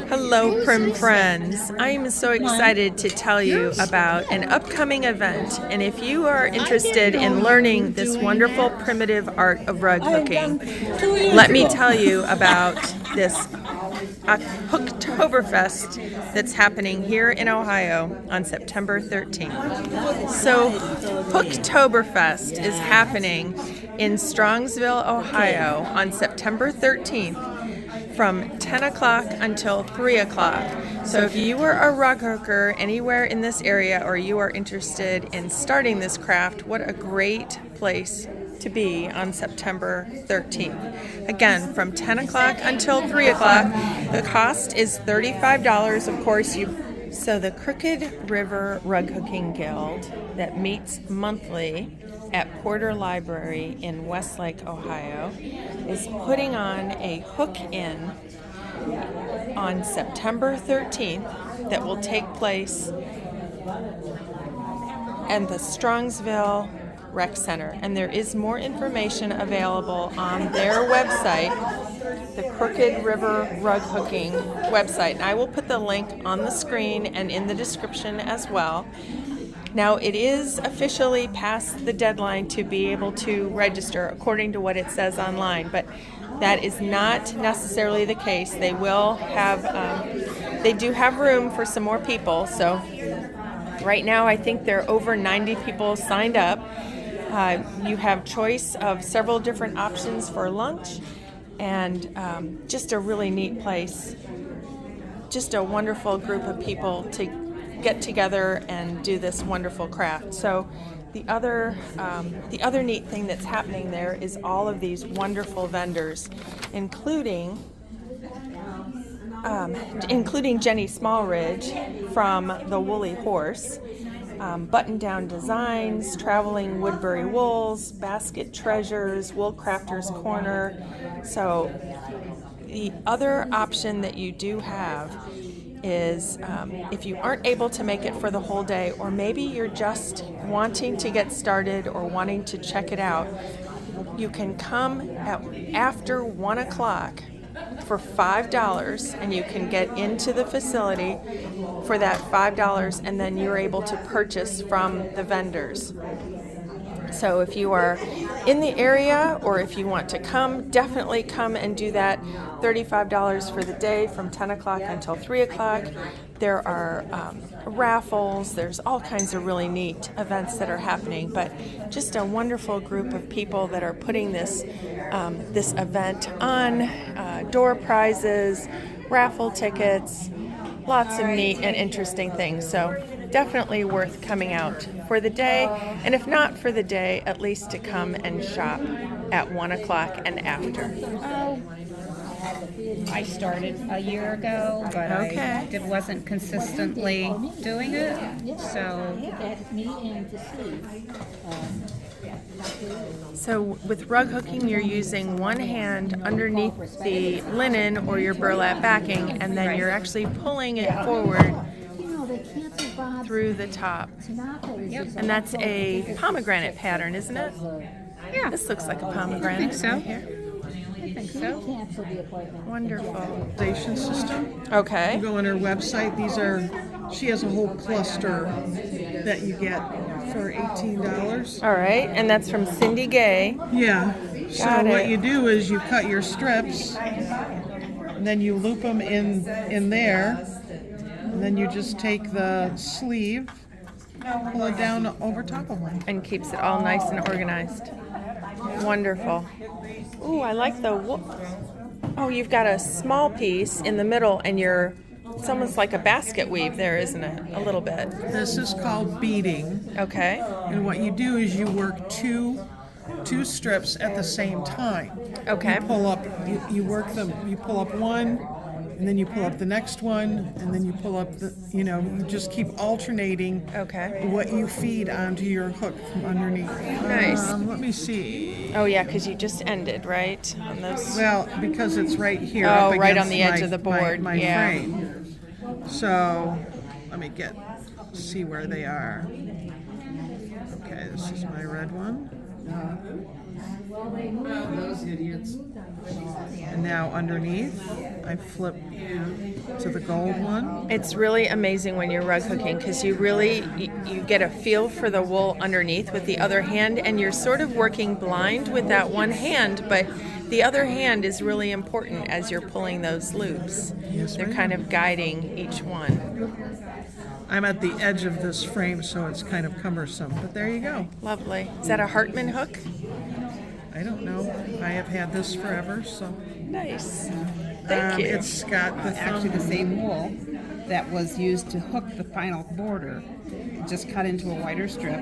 Hello, Prim Friends. I am so excited to tell you about an upcoming event. And if you are interested in learning this wonderful primitive art of rug hooking, let me tell you about this Hooktoberfest that's happening here in Ohio on September 13th. So Hooktoberfest is happening in Strongsville, Ohio on September 13th from 10 o'clock until 3 o'clock. So if you are a rug hooker anywhere in this area or you are interested in starting this craft, what a great place to be on September 13th. Again, from 10 o'clock until 3 o'clock. The cost is $35. Of course, So the Crooked River Rug Hooking Guild that meets monthly at Porter Library in Westlake, Ohio, is putting on a hook-in on September 13th that will take place at the Strongsville Rec Center. And there is more information available on their website, the Crooked River Rug Hooking website. And I will put the link on the screen and in the description as well. Now, it is officially past the deadline to be able to register according to what it says online, but that is not necessarily the case. They will have, they do have room for some more people. So right now, I think there are over 90 people signed up. You have choice of several different options for lunch, and just a really neat place. Just a wonderful group of people to get together and do this wonderful craft. So the other neat thing that's happening there is all of these wonderful vendors, including Jenny Smallridge from the Woolly Horse, button-down designs, traveling Woodbury wools, basket treasures, Woolcrafter's Corner. So the other option that you do have is if you aren't able to make it for the whole day, or maybe you're just wanting to get started or wanting to check it out, you can come after 1 o'clock for $5, and you can get into the facility for that $5, and then you're able to purchase from the vendors. So if you are in the area, or if you want to come, definitely come and do that. $35 for the day from 10 o'clock until 3 o'clock. There are raffles. There's all kinds of really neat events that are happening, but just a wonderful group of people that are putting this event on. Door prizes, raffle tickets, lots of neat and interesting things. So definitely worth coming out for the day, and if not for the day, at least to come and shop at 1 o'clock and after. I started a year ago, but I wasn't consistently doing it, So with rug hooking, you're using one hand underneath the linen or your burlap backing, and then you're actually pulling it forward through the top. Yep. And that's a pomegranate pattern, isn't it? Yeah. This looks like a pomegranate. I think so. Right here. I think so. Wonderful. System. Okay. You go on her website. She has a whole cluster that you get for $18. All right, and that's from Cindy Gay. Yeah. So Got what it. you do is you cut your strips, and then you loop them in there, and then you just take the sleeve, pull it down over top of them. And keeps it all nice and organized. Wonderful. Ooh, I like the Oh, you've got a small piece in the middle, and it's almost like a basket weave there, isn't it? A little bit. This is called beading. Okay. And what you do is you work two strips at the same time. Okay. You pull up, you work them, you pull up one, and then you pull up the next one, and then you pull up you just keep alternating what you feed onto your hook from underneath. Nice. Let me see. Oh, yeah, because you just ended, right? On those. Well, because it's right here. Oh, up right on against the edge of the board. My Yeah. frame. So, let me see where they are. Okay, this is my red one. Those idiots. And now underneath, I flip to the gold one. It's really amazing when you're rug hooking because you get a feel for the wool underneath with the other hand, and you're sort of working blind with that one hand, but the other hand is really important as you're pulling those loops. Yes, They're ma'am. kind of guiding each one. I'm at the edge of this frame, so it's kind of cumbersome, but there you go. Lovely. Is that a Hartman hook? I don't know. I have had this forever, so. Nice. Thank you. It's got the Actually, the thumb. same wool that was used to hook the final border, just cut into a wider strip.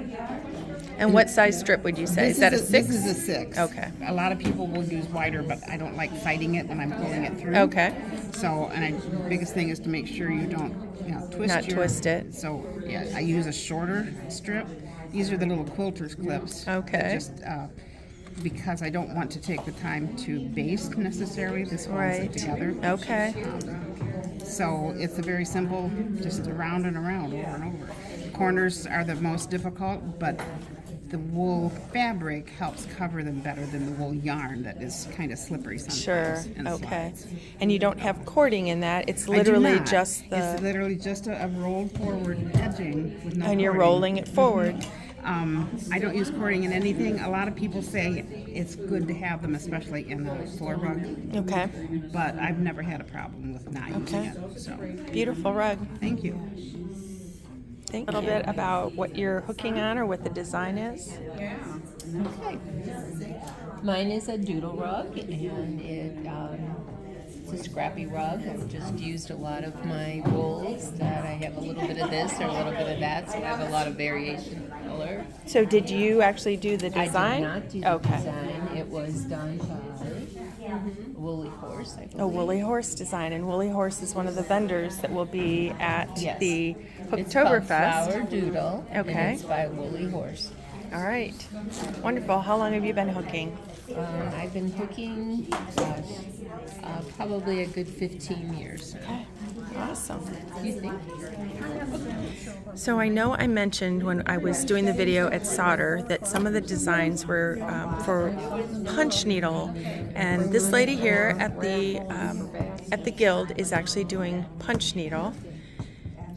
And what size strip would you say? Is that a 6? This is a 6. Okay. A lot of people will use wider, but I don't like fighting it when I'm pulling it through. Okay. So, biggest thing is to make sure you don't, twist Not twist it. So, yeah, I use a shorter strip. These are the little quilter's clips. Okay. Just because I don't want to take the time to baste necessarily. This holds Right. it together. Okay. So it's a very simple, just around and around, over and over. The corners are the most difficult, but the wool fabric helps cover them better than the wool yarn that is kind of slippery sometimes. Sure. And Okay. slides. And you don't have cording in that. It's I do literally not. just It's the. literally just a rolled forward edging with no And you're cording. rolling it forward. I don't use cording in anything. A lot of people say it's good to have them, especially in a floor rug, Okay. but I've never had a problem with not using Okay. it. So, Beautiful rug. thank you. Think a little bit about what you're hooking on or what the design is. Okay. Mine is a doodle rug, and it's a scrappy rug. I've just used a lot of my wools that I have a little bit of this or a little bit of that, so I have a lot of variation in color. So did you actually do the design? I did not do the Okay. design. It was done by Woolly Horse, I believe. A Woolly Horse design, and Woolly Horse is one of the vendors that will be at Yes. the It's called Hooktoberfest. Flower Doodle, Okay. and it's by Woolly Horse. All right. Wonderful. How long have you been hooking? I've been hooking, gosh, probably a good 15 years now. Okay. Awesome. You think? So I know I mentioned when I was doing the video at Solder that some of the designs were for punch needle, and this lady here at the guild is actually doing punch needle.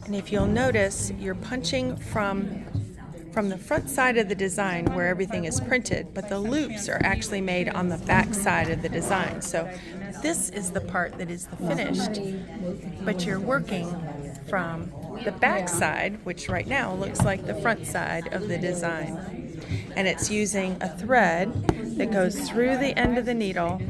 And if you'll notice, you're punching from the front side of the design where everything is printed, but the loops are actually made on the back side of the design. So this is the part that is the finished, but you're working from the back side, which right now looks like the front side of the design. And it's using a thread that goes through the end of the needle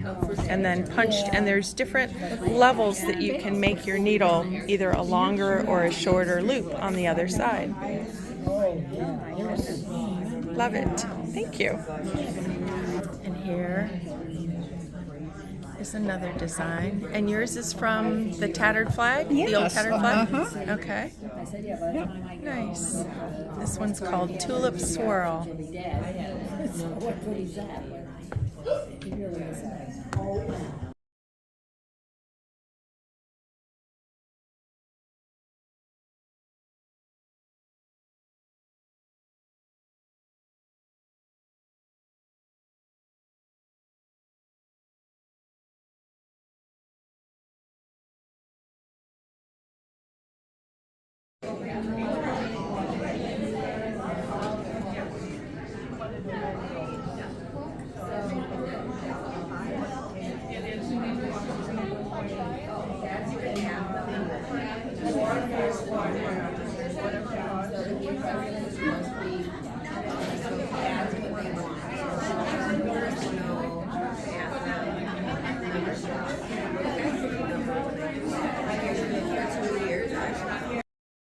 and then punched, and there's different levels that you can make your needle either a longer or a shorter loop on the other side. Love it. Thank you. And here is another design. And yours is from the tattered flag? The old Yes, tattered flag? uh-huh. Okay. Nice. This one's called Tulip Swirl.